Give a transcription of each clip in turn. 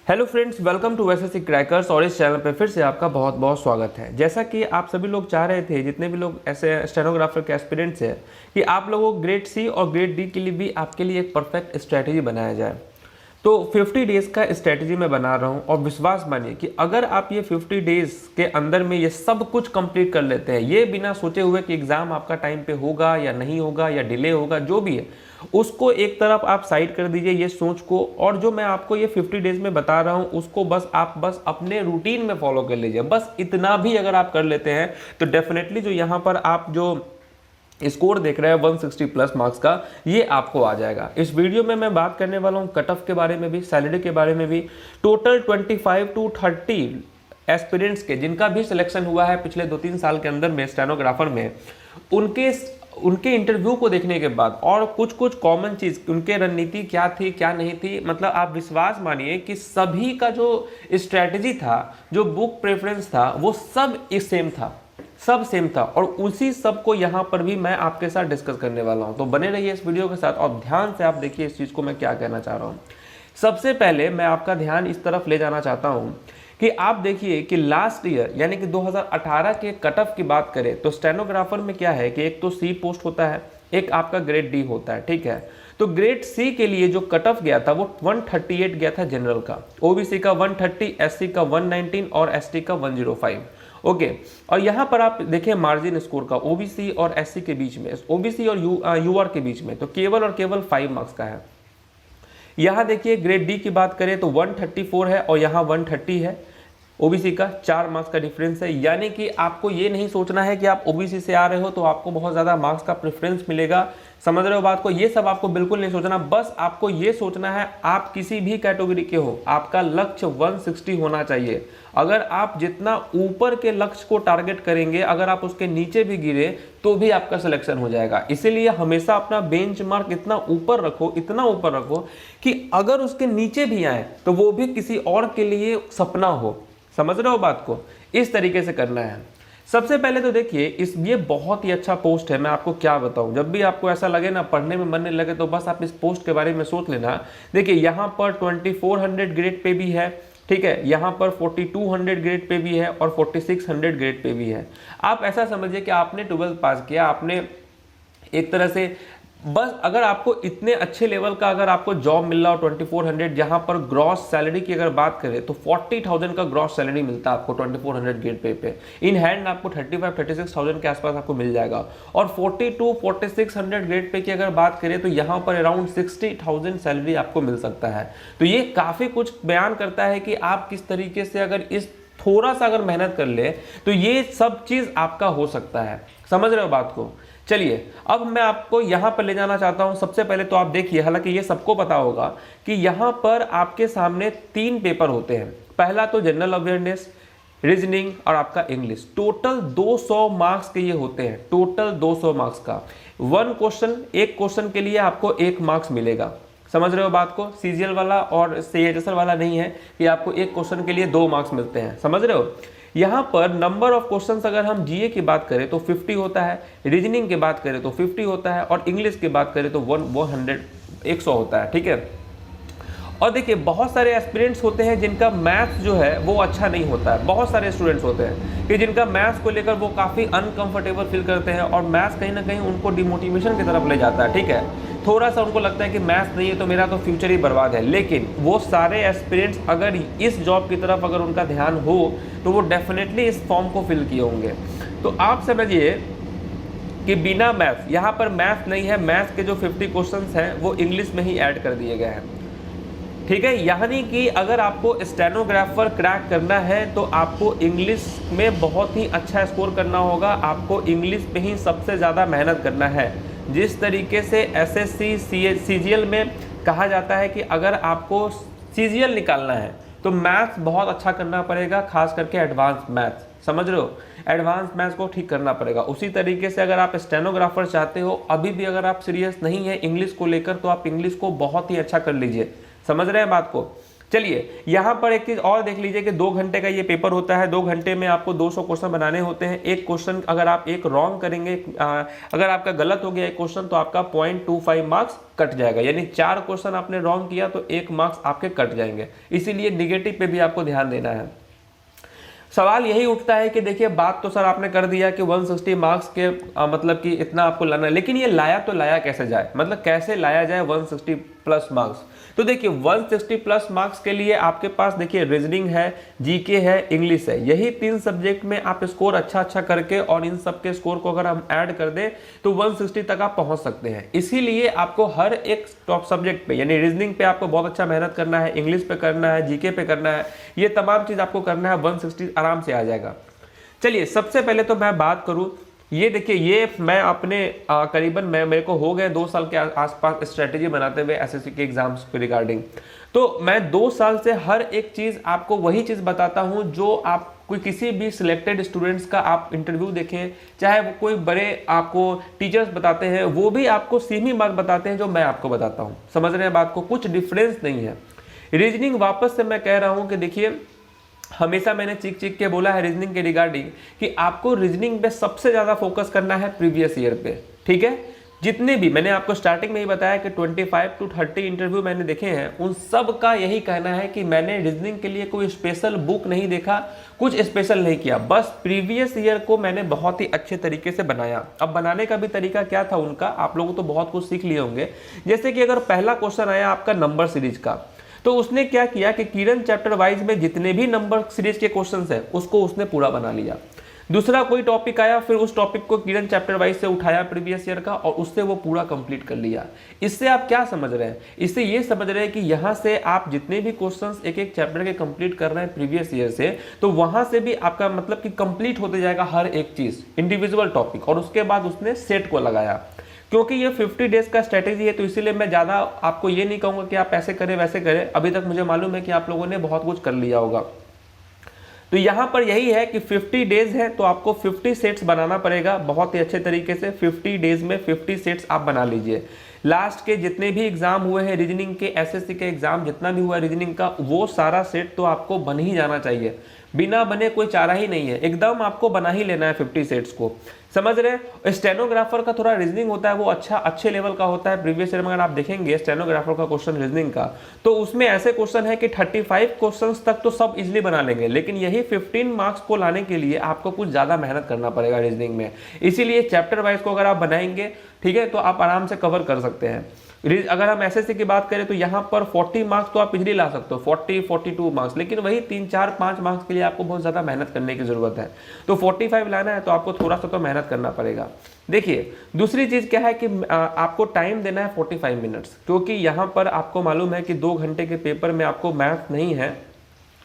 Hello friends, welcome to SSC crackers. और इस channel पे फिर से आपका बहुत बहुत स्वागत है। जैसा कि आप सभी लोग चाह रहे थे, जितने भी लोग ऐसे स्टेनोग्राफर के एस्पिरेंट्स हैं, कि आप लोगों को ग्रेड सी और ग्रेड डी के लिए भी आपके लिए एक परफेक्ट स्ट्रैटेजी बनाया जाए, तो 50 डेज़ का स्ट्रैटेजी मैं बना रहा हूँ। और विश्वास मानिए कि अगर आप ये 50 डेज़ के अंदर में ये सब कुछ कंप्लीट कर लेते हैं, ये बिना सोचे हुए कि एग्ज़ाम आपका टाइम पे होगा या नहीं होगा या डिले होगा, जो भी है उसको एक तरफ आप साइड कर दीजिए, ये सोच को। और जो मैं आपको ये 50 डेज़ में बता रहा हूँ उसको बस अपने रूटीन में फॉलो कर लीजिए। बस इतना भी अगर आप कर लेते हैं तो डेफिनेटली जो यहाँ पर आप जो स्कोर देख रहे हैं 160 प्लस मार्क्स का, ये आपको आ जाएगा। इस वीडियो में मैं बात करने वाला हूँ कट ऑफ के बारे में भी, सैलरी के बारे में भी। टोटल 25 to 30 एस्पिरेंट्स के जिनका भी सिलेक्शन हुआ है पिछले 2-3 साल के अंदर में स्टेनोग्राफर में, उनके इंटरव्यू को देखने के बाद और कुछ कॉमन चीज़, उनके रणनीति क्या थी क्या नहीं थी, मतलब आप विश्वास मानिए कि सभी का जो स्ट्रैटेजी था, जो बुक प्रेफरेंस था, वो सब सब सेम था। और उसी सब को यहाँ पर भी मैं आपके साथ डिस्कस करने वाला हूँ। तो बने रहिए इस वीडियो के साथ और ध्यान से आप देखिए इस चीज़ को मैं क्या कहना चाह रहा हूँ। सबसे पहले मैं आपका ध्यान इस तरफ ले जाना चाहता हूँ कि आप देखिए कि लास्ट ईयर यानी कि 2018 के कट ऑफ की बात करें तो स्टेनोग्राफर में क्या है कि एक तो सी पोस्ट होता है, एक आपका ग्रेड डी होता है, ठीक है। तो ग्रेड सी के लिए जो कट ऑफ गया था वो 138 गया था जनरल का, ओबीसी का 130, एससी का 119 और एसटी का 105। ओके, और यहाँ पर आप देखिए मार्जिन स्कोर का ओबीसी और एससी के बीच में, ओबीसी और यूआर के बीच में तो केवल और केवल 5 मार्क्स का है। यहाँ देखिए ग्रेड डी की बात करें तो 134 है और यहाँ 130 है। ओबीसी का 4 मार्क्स का डिफरेंस है। यानी कि आपको ये नहीं सोचना है कि आप ओबीसी से आ रहे हो तो आपको बहुत ज़्यादा मार्क्स का प्रेफरेंस मिलेगा। समझ रहे हो बात को? ये सब आपको बिल्कुल नहीं सोचना। बस आपको ये सोचना है आप किसी भी कैटेगरी के हो, आपका लक्ष्य 160 होना चाहिए। अगर आप जितना ऊपर के लक्ष्य को टारगेट करेंगे, अगर आप उसके नीचे भी गिरे तो भी आपका सिलेक्शन हो जाएगा। इसीलिए हमेशा अपना बेंचमार्क इतना ऊपर रखो, इतना ऊपर रखो कि अगर उसके नीचे भी आए तो वो भी किसी और के लिए सपना हो। समझ रहे हो बात को? इस तरीके से करना है। सबसे पहले तो देखिए ये बहुत ही अच्छा पोस्ट है। मैं आपको क्या बताऊं, जब भी आपको ऐसा लगे ना, पढ़ने में मन नहीं लगे, तो बस आप इस पोस्ट के बारे में सोच लेना। देखिए यहाँ पर 2400 ग्रेड पे भी है, ठीक है, यहाँ पर 4200 ग्रेड पे भी है और 4600 ग्रेड पे भी है। आप ऐसा समझिए कि आपने 12th पास किया, आपने एक तरह से बस अगर आपको इतने अच्छे लेवल का अगर आपको जॉब मिल रहा हो 2400, जहां पर ग्रॉस सैलरी की अगर बात करें तो 40,000 का ग्रॉस सैलरी मिलता है आपको 2400 ग्रेड पे इन हैंड आपको 35-36,000 के आसपास आपको मिल जाएगा। और 42-4600 ग्रेड पे की अगर बात करें तो यहाँ पर अराउंड 60,000 सैलरी आपको मिल सकता है। तो ये काफ़ी कुछ बयान करता है कि आप किस तरीके से अगर इस थोड़ा सा अगर मेहनत कर ले तो ये सब चीज़ आपका हो सकता है। समझ रहे हो बात को? चलिए अब मैं आपको यहां पर ले जाना चाहता हूं। सबसे पहले तो आप देखिए, हालांकि ये सबको पता होगा कि यहां पर आपके सामने 3 पेपर होते हैं। पहला तो जनरल अवेयरनेस, रीजनिंग और आपका इंग्लिश। टोटल 200 मार्क्स के ये होते हैं, टोटल 200 मार्क्स का। एक क्वेश्चन के लिए आपको 1 मार्क्स मिलेगा। समझ रहे हो बात को? सीजीएल वाला और सीएचएसएल वाला नहीं है कि आपको एक क्वेश्चन के लिए 2 मार्क्स मिलते हैं। समझ रहे हो? यहाँ पर नंबर ऑफ क्वेश्चंस अगर हम जीए की बात करें तो 50 होता है, रीजनिंग की बात करें तो 50 होता है और इंग्लिश की बात करें तो 100 होता है, ठीक है। और देखिए बहुत सारे एस्पिरेंट्स होते हैं जिनका मैथ्स जो है वो अच्छा नहीं होता है। बहुत सारे स्टूडेंट्स होते हैं कि जिनका मैथ्स को लेकर वो काफ़ी अनकंफर्टेबल फील करते हैं और मैथ्स कहीं ना कहीं उनको डिमोटिवेशन की तरफ ले जाता है, ठीक है। थोड़ा सा उनको लगता है कि मैथ्स नहीं है तो मेरा तो फ्यूचर ही बर्बाद है। लेकिन वो सारे एस्पिरेंट्स अगर इस जॉब की तरफ अगर उनका ध्यान हो तो वो डेफिनेटली इस फॉर्म को फिल किए होंगे। तो आप समझिए कि बिना मैथ्स, यहाँ पर मैथ्स नहीं है, मैथ्स के जो 50 क्वेश्चंस हैं वो इंग्लिश में ही ऐड कर दिए गए हैं, ठीक है। यानी कि अगर आपको स्टेनोग्राफर क्रैक करना है तो आपको इंग्लिश में बहुत ही अच्छा स्कोर करना होगा। आपको इंग्लिश में ही सबसे ज़्यादा मेहनत करना है। जिस तरीके से एसएससी सीजीएल में कहा जाता है कि अगर आपको सीजीएल निकालना है तो मैथ्स बहुत अच्छा करना पड़ेगा, खास करके एडवांस मैथ्स। समझ रहे हो? एडवांस मैथ्स को ठीक करना पड़ेगा। उसी तरीके से अगर आप स्टेनोग्राफर चाहते हो, अभी भी अगर आप सीरियस नहीं है इंग्लिश को लेकर, तो आप इंग्लिश को बहुत ही अच्छा कर लीजिए। समझ रहे हैं बात को? चलिए यहाँ पर एक चीज और देख लीजिए कि 2 घंटे का ये पेपर होता है। 2 घंटे में आपको 200 क्वेश्चन बनाने होते हैं। एक क्वेश्चन अगर आप एक रॉन्ग करेंगे, अगर आपका गलत हो गया एक क्वेश्चन, तो आपका 0.25 मार्क्स कट जाएगा। यानी 4 क्वेश्चन आपने रॉन्ग किया तो 1 मार्क्स आपके कट जाएंगे। इसीलिए निगेटिव पे भी आपको ध्यान देना है। सवाल यही उठता है कि देखिए बात तो सर आपने कर दिया कि 160 मार्क्स के मतलब कि इतना आपको लाना है, लेकिन ये लाया तो लाया कैसे जाए, मतलब कैसे लाया जाए 160 प्लस मार्क्स। तो देखिए 160 प्लस मार्क्स के लिए आपके पास देखिए रीजनिंग है, जीके है, इंग्लिश है। यही 3 सब्जेक्ट में आप स्कोर अच्छा करके और इन सब के स्कोर को अगर हम ऐड कर दें तो 160 तक आप पहुंच सकते हैं। इसीलिए आपको हर एक टॉप सब्जेक्ट पे, यानी रीजनिंग पे आपको बहुत अच्छा मेहनत करना है, इंग्लिश पे करना है, जीके पे करना है, ये तमाम चीज आपको करना है। 160 आराम से आ जाएगा। चलिए सबसे पहले तो मैं बात करूं, ये देखिए ये मैं अपने करीबन मेरे को हो गए 2 साल के आसपास स्ट्रेटेजी बनाते हुए एसएससी के एग्जाम्स के रिगार्डिंग। तो मैं 2 साल से हर एक चीज आपको वही चीज बताता हूं जो आप कोई किसी भी सिलेक्टेड स्टूडेंट्स का आप इंटरव्यू देखें, चाहे वो कोई बड़े आपको टीचर्स बताते हैं, वो भी आपको सेम ही बात बताते हैं जो मैं आपको बताता हूं। समझ रहे हैं बात को, कुछ डिफरेंस नहीं है। रीजनिंग वापस से मैं कह रहा हूं कि देखिए हमेशा मैंने चीख के बोला है रीजनिंग के रिगार्डिंग कि आपको रीजनिंग पे सबसे ज्यादा फोकस करना है प्रीवियस ईयर पे। ठीक है, जितने भी मैंने आपको स्टार्टिंग में ही बताया कि 25 to 30 इंटरव्यू मैंने देखे हैं, उन सब का यही कहना है कि मैंने रीजनिंग के लिए कोई स्पेशल बुक नहीं देखा, कुछ स्पेशल नहीं किया, बस प्रीवियस ईयर को मैंने बहुत ही अच्छे तरीके से बनाया। अब बनाने का भी तरीका क्या था उनका, आप लोगों तो बहुत कुछ सीख लिए होंगे। जैसे कि अगर पहला क्वेश्चन आया आपका नंबर सीरीज का, तो उसने क्या किया कि किरण चैप्टर वाइज में जितने भी नंबर सीरीज के क्वेश्चंस हैं उसको उसने पूरा बना लिया। दूसरा कोई टॉपिक आया, फिर उस टॉपिक को किरण चैप्टर वाइज से उठाया प्रीवियस ईयर का और उससे वो पूरा कंप्लीट कर लिया। इससे आप क्या समझ रहे हैं, इससे ये समझ रहे हैं कि यहाँ से आप जितने भी क्वेश्चंस एक चैप्टर के कंप्लीट कर रहे हैं प्रीवियस ईयर से, तो वहां से भी आपका मतलब कि कंप्लीट होते जाएगा हर एक चीज, इंडिविजुअल टॉपिक। और उसके बाद उसने सेट को लगाया। क्योंकि ये 50 डेज का स्ट्रेटेजी है तो इसीलिए मैं ज़्यादा आपको ये नहीं कहूँगा कि आप ऐसे करें वैसे करें। अभी तक मुझे मालूम है कि आप लोगों ने बहुत कुछ कर लिया होगा। तो यहाँ पर यही है कि 50 डेज है तो आपको 50 सेट्स बनाना पड़ेगा बहुत ही अच्छे तरीके से। 50 डेज में 50 सेट्स आप बना लीजिए। लास्ट के जितने भी एग्जाम हुए हैं रीजनिंग के, एसएससी के एग्जाम जितना भी हुआ रीजनिंग का, वो सारा सेट तो आपको बन ही जाना चाहिए। बिना बने कोई चारा ही नहीं है, एकदम आपको बना ही लेना है 50 सेट्स को। समझ रहे हैं। स्टेनोग्राफर का थोड़ा रीजनिंग होता है, वो अच्छे लेवल का होता है। प्रीवियस ईयर में अगर आप देखेंगे स्टेनोग्राफर का क्वेश्चन रीजनिंग का, तो उसमें ऐसे क्वेश्चन है कि 35 क्वेश्चंस तक तो सब इजीली बना लेंगे, लेकिन यही 15 मार्क्स को लाने के लिए आपको कुछ ज्यादा मेहनत करना पड़ेगा रीजनिंग में। इसीलिए चैप्टर वाइज को अगर आप बनाएंगे, ठीक है, तो आप आराम से कवर कर सकते हैं। अगर हम एसएससी की बात करें तो यहाँ पर 40 मार्क्स तो आप इजीली ला सकते हो, 42 मार्क्स, लेकिन वही 3, 4, 5 मार्क्स के लिए आपको बहुत ज़्यादा मेहनत करने की ज़रूरत है। तो 45 लाना है तो आपको थोड़ा सा तो मेहनत करना पड़ेगा। देखिए दूसरी चीज़ क्या है कि आपको टाइम देना है 45 मिनट्स, क्योंकि यहाँ पर आपको मालूम है कि 2 घंटे के पेपर में आपको मैथ नहीं है,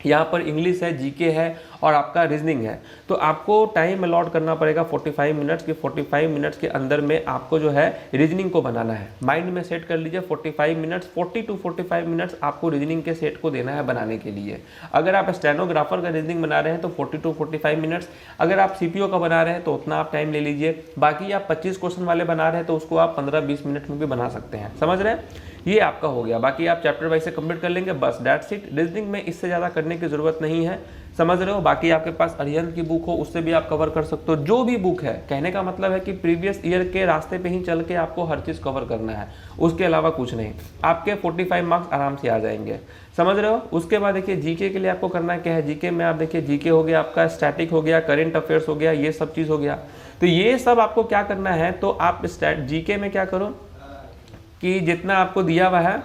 यहाँ पर इंग्लिश है, जीके है और आपका रीजनिंग है। तो आपको टाइम अलॉट करना पड़ेगा 45 मिनट्स के। 45 मिनट्स के अंदर में आपको जो है रीजनिंग को बनाना है। माइंड में सेट कर लीजिए 45 मिनट्स, 40 to 45 मिनट्स आपको रीजनिंग के सेट को देना है बनाने के लिए। अगर आप स्टेनोग्राफर का रीजनिंग बना रहे हैं तो 40 to 45 मिनट्स, अगर आप सीपीओ का बना रहे हैं तो उतना आप टाइम ले लीजिए। बाकी आप 25 क्वेश्चन वाले बना रहे हैं तो उसको आप 15-20 मिनट में भी बना सकते हैं। समझ रहे हैं, ये आपका हो गया। बाकी आप चैप्टर वाइज से कंप्लीट कर लेंगे, बस दैट्स इट। रीजनिंग में इससे ज़्यादा करने की ज़रूरत नहीं है, समझ रहे हो। बाकी आपके पास अरिहंत की बुक हो उससे भी आप कवर कर सकते हो, जो भी बुक है। कहने का मतलब है कि प्रीवियस ईयर के रास्ते पे ही चल के आपको हर चीज़ कवर करना है, उसके अलावा कुछ नहीं। आपके 45 मार्क्स आराम से आ जाएंगे, समझ रहे हो। उसके बाद देखिए जीके के लिए आपको करना क्या है। जीके में आप देखिए जीके हो गया आपका, स्टैटिक हो गया, करेंट अफेयर्स हो गया, ये सब चीज़ हो गया। तो ये सब आपको क्या करना है, तो आप जीके में क्या करो कि जितना आपको दिया हुआ है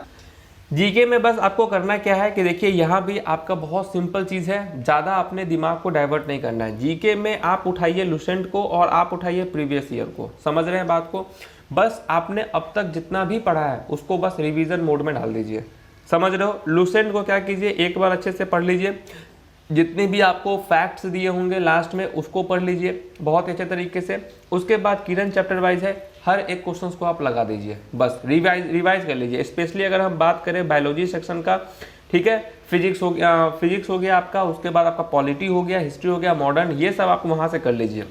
जीके में, बस आपको करना क्या है कि देखिए यहाँ भी आपका बहुत सिंपल चीज़ है, ज़्यादा अपने दिमाग को डाइवर्ट नहीं करना है। जीके में आप उठाइए लुसेंट को और आप उठाइए प्रीवियस ईयर को, समझ रहे हैं बात को। बस आपने अब तक जितना भी पढ़ा है उसको बस रिवीजन मोड में डाल दीजिए, समझ रहे हो। लुसेंट को क्या कीजिए, एक बार अच्छे से पढ़ लीजिए, जितने भी आपको फैक्ट्स दिए होंगे लास्ट में उसको पढ़ लीजिए बहुत अच्छे तरीके से। उसके बाद किरण चैप्टर वाइज है, हर एक क्वेश्चन को आप लगा दीजिए, बस रिवाइज कर लीजिए। स्पेशली अगर हम बात करें बायोलॉजी सेक्शन का, ठीक है, फिजिक्स हो गया आपका, उसके बाद आपका पॉलिटी हो गया, हिस्ट्री हो गया, मॉडर्न, ये सब आप वहाँ से कर लीजिए।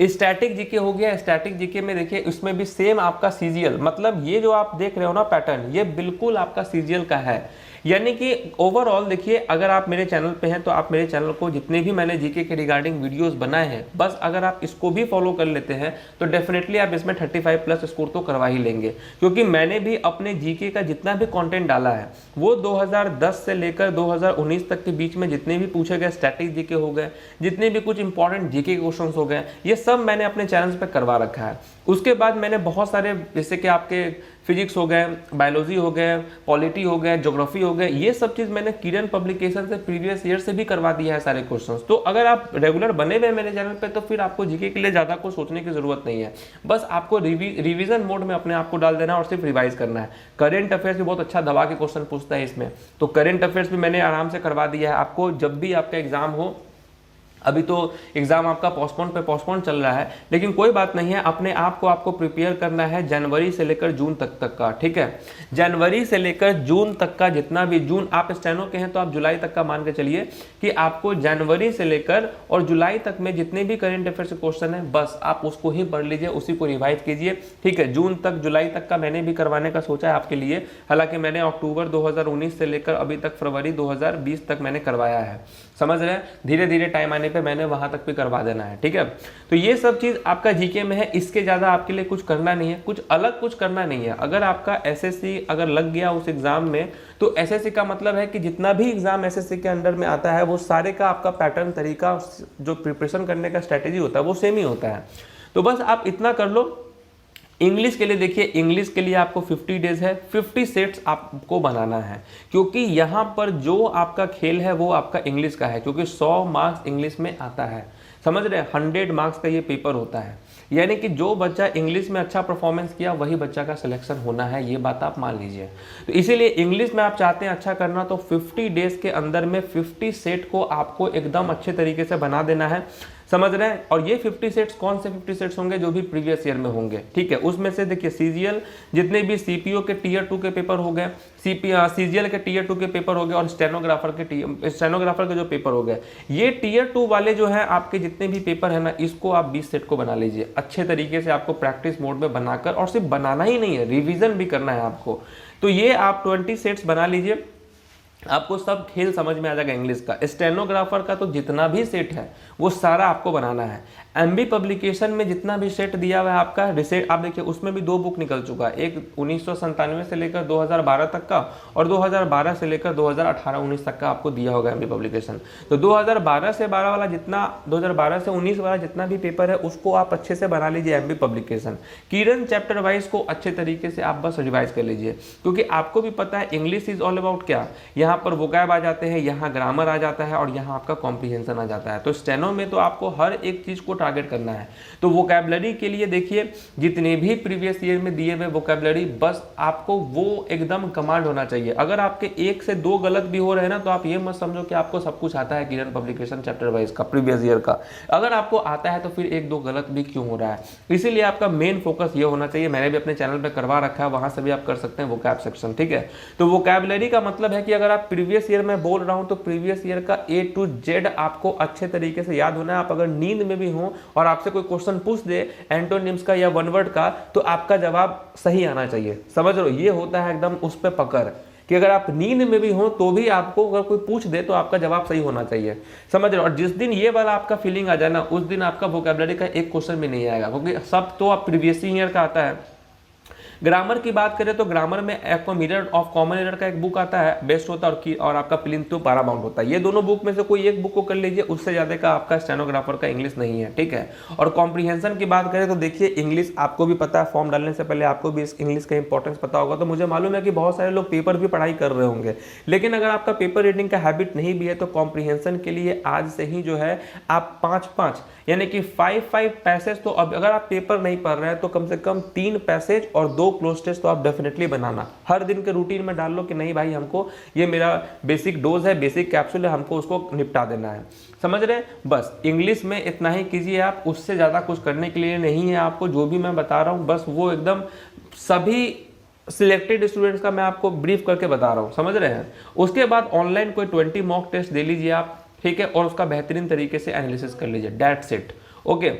स्टैटिक जीके हो गया, स्टैटिक जीके में देखिए इसमें भी सेम आपका सीजीएल, मतलब ये जो आप देख रहे हो ना पैटर्न, ये बिल्कुल आपका सीजीएल का है। यानी कि ओवरऑल देखिए, अगर आप मेरे चैनल पे हैं तो आप मेरे चैनल को जितने भी मैंने जीके के रिगार्डिंग वीडियोस बनाए हैं, बस अगर आप इसको भी फॉलो कर लेते हैं तो डेफिनेटली आप इसमें 35 प्लस स्कोर तो करवा ही लेंगे। क्योंकि मैंने भी अपने जीके का जितना भी कंटेंट डाला है वो 2010 से लेकर 2019 तक के बीच में जितने भी पूछे गए स्टैटिक जीके हो गए, जितने भी कुछ इंपॉर्टेंट जीके क्वेश्चन हो गए, ये सब मैंने अपने चैनल पर करवा रखा है। उसके बाद मैंने बहुत सारे, जैसे कि आपके फिजिक्स हो गए, बायोलॉजी हो गए, पॉलिटी हो गए, ज्योग्राफी हो गए, ये सब चीज़ मैंने किरण पब्लिकेशन से प्रीवियस ईयर से भी करवा दिया है सारे क्वेश्चंस। तो अगर आप रेगुलर बने हुए मेरे चैनल पे तो फिर आपको जीके के लिए ज़्यादा कुछ सोचने की जरूरत नहीं है। बस आपको रिवीजन मोड में अपने आप को डाल देना और सिर्फ रिवाइज करना है। करेंट अफेयर्स भी बहुत अच्छा दबा के क्वेश्चन पूछता है इसमें, तो करेंट अफेयर्स भी मैंने आराम से करवा दिया है आपको। जब भी आपका एग्जाम हो, अभी तो एग्जाम आपका पोस्टपोन चल रहा है, लेकिन कोई बात नहीं है, अपने आप को आपको प्रिपेयर करना है जनवरी से लेकर जून तक का, ठीक है। जनवरी से लेकर जून तक का जितना भी, जून आप स्टेनो के हैं तो आप जुलाई तक का मान के चलिए कि आपको जनवरी से लेकर और जुलाई तक में जितने भी करंट अफेयर्स के क्वेश्चन है बस आप उसको ही पढ़ लीजिए, उसी को रिवाइज कीजिए, ठीक है। जून तक जुलाई तक का मैंने भी करवाने का सोचा है आपके लिए, हालांकि मैंने अक्टूबर 2019 से लेकर अभी तक फरवरी 2020 तक मैंने करवाया है, समझ रहे हैं। धीरे धीरे टाइम आने पे मैंने वहां तक भी करवा देना है, ठीक है। तो ये सब चीज आपका जीके में है, इसके ज्यादा आपके लिए कुछ करना नहीं है, कुछ अलग कुछ करना नहीं है। अगर आपका एसएससी अगर लग गया उस एग्जाम में, तो एसएससी का मतलब है कि जितना भी एग्जाम एसएससी के अंडर में आता है वो सारे का आपका पैटर्न, तरीका, जो प्रिपरेशन करने का स्ट्रेटेजी होता है वो सेम ही होता है। तो बस आप इतना कर लो। इंग्लिश के लिए देखिए, इंग्लिश के लिए आपको 50 डेज है, 50 सेट्स आपको बनाना है, क्योंकि यहाँ पर जो आपका खेल है वो आपका इंग्लिश का है, क्योंकि 100 मार्क्स इंग्लिश में आता है, समझ रहे हैं। 100 मार्क्स का ये पेपर होता है, यानी कि जो बच्चा इंग्लिश में अच्छा परफॉर्मेंस किया वही बच्चा का सिलेक्शन होना है, ये बात आप मान लीजिए। तो इसीलिए इंग्लिश में आप चाहते हैं अच्छा करना, तो 50 डेज के अंदर में 50 सेट को आपको एकदम अच्छे तरीके से बना देना है, समझ रहे हैं। और ये 50 सेट्स कौन से 50 सेट्स होंगे, जो भी प्रीवियस ईयर में होंगे, ठीक है। उसमें से देखिए सीजीएल जितने भी सीपीओ के टीयर 2 के पेपर हो गए, सीजीएल के टीयर 2 के पेपर हो गए, और स्टेनोग्राफर के जो पेपर हो गए, ये टीयर 2 वाले जो है आपके जितने भी पेपर है ना, इसको आप 20 सेट को बना लीजिए अच्छे तरीके से, आपको प्रैक्टिस मोड में बनाकर, और सिर्फ बनाना ही नहीं है, रिविजन भी करना है आपको। तो ये आप 20 सेट्स बना लीजिए, आपको सब खेल समझ में आ जाएगा इंग्लिश का। स्टेनोग्राफर का तो जितना भी सेट है वो सारा आपको बनाना है। एमबी पब्लिकेशन में जितना भी सेट दिया हुआ है आपका रिसेट, आप देखिए उसमें भी 2 बुक निकल चुका है, एक 1997 से लेकर 2012 तक का, और 2012 से लेकर 2018-19 तक का आपको दिया होगा एमबी पब्लिकेशन। तो 2012 से 12 वाला जितना, 2012 से 19 वाला जितना भी पेपर है उसको आप अच्छे से बना लीजिए एमबी पब्लिकेशन। किरण चैप्टर वाइज को अच्छे तरीके से आप बस रिवाइज कर लीजिए, क्योंकि आपको भी पता है इंग्लिश इज ऑल अबाउट क्या, यहाँ पर वोकैब आ जाते हैं, यहाँ ग्रामर आ जाता है, और यहाँ आपका कॉम्प्रिहेंशन आ जाता है। तो स्टेनो में तो आपको हर एक चीज को टारगेट करना है। तो वोकैबुलरी के लिए देखिए, जितने भी प्रीवियस ईयर में दिए हुए वोकैबुलरी, बस आपको वो एकदम कमांड होना चाहिए। अगर आपके 1 से 2 गलत भी हो रहे हैं ना, तो आप ये मत समझो कि आपको सब कुछ आता है किरण पब्लिकेशन चैप्टर वाइज का प्रीवियस ईयर का। अगर आपको आता है तो फिर 1-2 गलत भी क्यों हो रहा है, इसीलिए आपका मेन फोकस ये होना चाहिए। मैंने भी अपने चैनल पर करवा रखा है, वहां से भी आप कर सकते हैं वोकैब सेक्शन, ठीक है। तो वोकैबुलरी का मतलब है कि अगर आप प्रीवियस ईयर में बोल रहा हूं तो प्रीवियस ईयर का A to Z आपको अच्छे तरीके से याद होना है। आप अगर नींद में भी हो और आपसे कोई क्वेश्चन पूछ दे एंटोनिम्स का या वन वर्ड का, तो आपका जवाब सही आना चाहिए, समझ लो। ये होता है एकदम उस पर पकड़, कि अगर आप नींद में भी हो तो भी आपको अगर कोई पूछ दे तो आपका जवाब सही होना चाहिए, समझ रहे हो। और जिस दिन ये वाला आपका फीलिंग आ जाए ना, उस दिन आपका वोकैबुलरी का एक क्वेश्चन भी नहीं आएगा, क्योंकि सब तो आप प्रीवियस ईयर का आता है। ग्रामर की बात करें तो ग्रामर में आपको मिरर ऑफ कॉमन एरर का एक बुक आता है, बेस्ट होता है, और आपका प्लिंथो पैरामाउंट होता है। ये दोनों बुक में से कोई एक बुक को कर लीजिए, उससे ज्यादा का आपका स्टेनोग्राफर का इंग्लिश नहीं है, ठीक है। और कॉम्प्रिहेंशन की बात करें तो देखिए, इंग्लिश आपको भी पता है, फॉर्म डालने से पहले आपको भी इस इंग्लिश का इंपॉर्टेंस पता होगा। तो मुझे मालूम है कि बहुत सारे लोग पेपर भी पढ़ाई कर रहे होंगे, लेकिन अगर आपका पेपर रीडिंग का हैबिट नहीं भी है तो कॉम्प्रिहेंशन के लिए आज से ही जो है आप 5-5 यानी कि 5-5 पैसेज, तो अब अगर आप पेपर नहीं पढ़ रहे हैं तो कम से कम 3 पैसेज और 2 क्लोज टेस्ट तो आप डेफिनेटली बनाना। हर दिन के रूटीन में डाल लो कि नहीं भाई, हमको ये मेरा बेसिक डोज है, बेसिक कैप्सूल है, हमको उसको निपटा देना है, समझ रहे हैं। बस इंग्लिश में इतना ही कीजिए आप, उससे ज्यादा कुछ करने के लिए नहीं है आपको। जो भी मैं बता रहा हूँ बस वो एकदम सभी सिलेक्टेड स्टूडेंट्स का मैं आपको ब्रीफ करके बता रहा हूँ, समझ रहे हैं। उसके बाद ऑनलाइन कोई 20 मॉक टेस्ट दे लीजिए आप, ठीक है, और उसका बेहतरीन तरीके से एनालिसिस कर लीजिए, that's it, okay.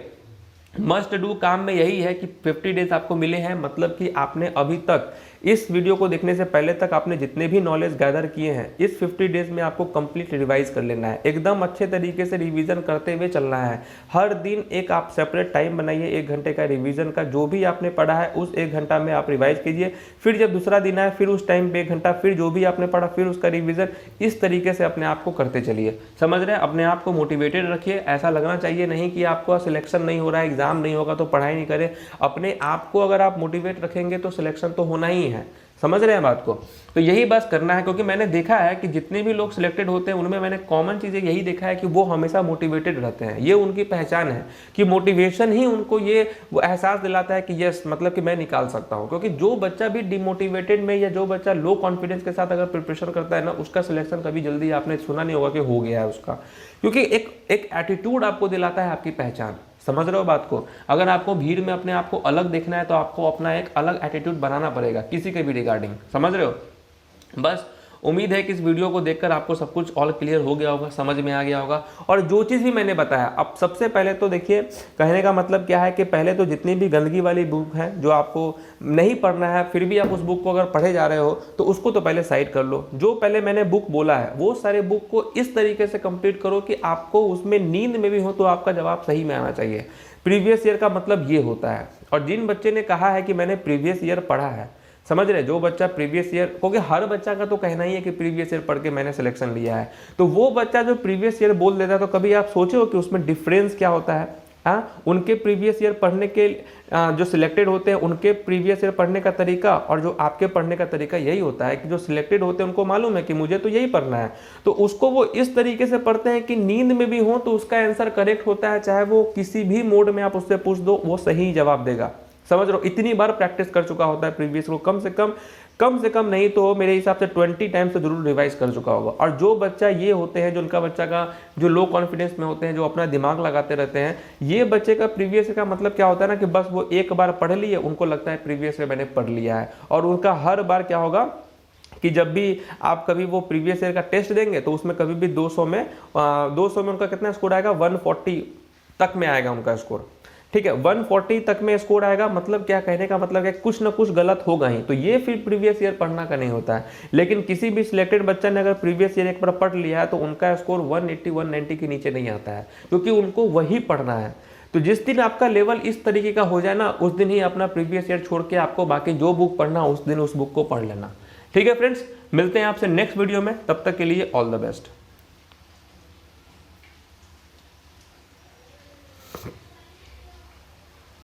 Must do काम में यही है कि 50 डेज आपको मिले हैं, मतलब कि आपने अभी तक इस वीडियो को देखने से पहले तक आपने जितने भी नॉलेज गैदर किए हैं इस 50 डेज में आपको कंप्लीट रिवाइज कर लेना है, एकदम अच्छे तरीके से रिवीजन करते हुए चलना है। हर दिन एक आप सेपरेट टाइम बनाइए 1 घंटे का रिवीजन का, जो भी आपने पढ़ा है उस 1 घंटा में आप रिवाइज कीजिए। फिर जब दूसरा दिन आए फिर उस टाइम पे 1 घंटा, फिर जो भी आपने पढ़ा फिर उसका रिवीजन, इस तरीके से अपने आप को करते चलिए। समझ रहे हैं? अपने आप को मोटिवेटेड रखिए। ऐसा लगना चाहिए नहीं कि आपको सिलेक्शन नहीं हो रहा है, एग्जाम नहीं होगा तो पढ़ाई नहीं करें। अपने आप को अगर आप मोटिवेट रखेंगे तो सिलेक्शन तो होना ही है। समझ रहे हैं बात को? तो यही बस करना है, क्योंकि मैंने देखा है कि जितने भी लोग सिलेक्टेड होते हैं उनमें मैंने कॉमन चीज़ें यही देखा है कि वो हमेशा मोटिवेटेड रहते हैं। ये उनकी पहचान है कि मोटिवेशन ही उनको ये वो एहसास दिलाता है कि यस, मतलब कि मैं निकाल सकता हूँ। क्योंकि जो बच्चा भी डिमोटिवेटेड में या जो बच्चा लो कॉन्फिडेंस के साथ अगर प्रिपरेशन करता है ना, उसका सिलेक्शन कभी जल्दी आपने सुना नहीं होगा कि हो गया है उसका, क्योंकि एक एटीट्यूड आपको दिलाता है आपकी पहचान। समझ रहे हो बात को? अगर आपको भीड़ में अपने आप को अलग देखना है तो आपको अपना एक अलग एटीट्यूड बनाना पड़ेगा किसी के भी रिगार्डिंग। समझ रहे हो? बस उम्मीद है कि इस वीडियो को देखकर आपको सब कुछ ऑल क्लियर हो गया होगा, समझ में आ गया होगा। और जो चीज़ भी मैंने बताया, अब सबसे पहले तो देखिए, कहने का मतलब क्या है कि पहले तो जितनी भी गंदगी वाली बुक है जो आपको नहीं पढ़ना है फिर भी आप उस बुक को अगर पढ़े जा रहे हो तो उसको तो पहले साइड कर लो। जो पहले मैंने बुक बोला है वो सारे बुक को इस तरीके से कंप्लीट करो कि आपको उसमें नींद में भी हो तो आपका जवाब सही में आना चाहिए। प्रीवियस ईयर का मतलब ये होता है। और जिन बच्चे ने कहा है कि मैंने प्रीवियस ईयर पढ़ा है, समझ रहे, जो बच्चा प्रीवियस ईयर, क्योंकि हर बच्चा का तो कहना ही है कि प्रीवियस ईयर पढ़ के मैंने सिलेक्शन लिया है, तो वो बच्चा जो प्रीवियस ईयर बोल देता है तो कभी आप सोचे हो कि उसमें डिफरेंस क्या होता है? हाँ, उनके प्रीवियस ईयर पढ़ने के जो सिलेक्टेड होते हैं उनके प्रीवियस ईयर पढ़ने का तरीका और जो आपके पढ़ने का तरीका यही होता है कि जो सिलेक्टेड होते हैं उनको मालूम है कि मुझे तो यही पढ़ना है, तो उसको वो इस तरीके से पढ़ते हैं कि नींद में भी हो तो उसका आंसर करेक्ट होता है, चाहे वो किसी भी मोड में आप उससे पूछ दो वो सही जवाब देगा। समझ रहे हो? इतनी बार प्रैक्टिस कर चुका होता है प्रीवियस को, कम से कम नहीं तो मेरे हिसाब से 20 टाइम्स तो जरूर रिवाइज कर चुका होगा। और जो बच्चा ये होते हैं, जो उनका बच्चा का जो लो कॉन्फिडेंस में होते हैं, जो अपना दिमाग लगाते रहते हैं, ये बच्चे का प्रीवियस का मतलब क्या होता है ना कि बस वो एक बार पढ़ लिए, उनको लगता है प्रीवियस में मैंने पढ़ लिया है। और उनका हर बार क्या होगा कि जब भी आप कभी वो प्रीवियस ईयर का टेस्ट देंगे तो उसमें कभी भी 200 में उनका कितना स्कोर आएगा? 140 तक में आएगा उनका स्कोर। ठीक है, 140 तक में स्कोर आएगा, मतलब क्या कहने का मतलब है कुछ ना कुछ गलत होगा ही। तो ये फिर प्रीवियस ईयर पढ़ना का नहीं होता है। लेकिन किसी भी सिलेक्टेड बच्चा ने अगर प्रीवियस ईयर एक बार पढ़ लिया है तो उनका स्कोर 180 190 के नीचे नहीं आता है, क्योंकि उनको वही पढ़ना है। तो जिस दिन आपका लेवल इस तरीके का हो जाए ना, उस दिन ही अपना प्रीवियस ईयर छोड़ के आपको बाकी जो बुक पढ़ना उस दिन उस बुक को पढ़ लेना। ठीक है फ्रेंड्स, मिलते हैं आपसे नेक्स्ट वीडियो में, तब तक के लिए ऑल द बेस्ट।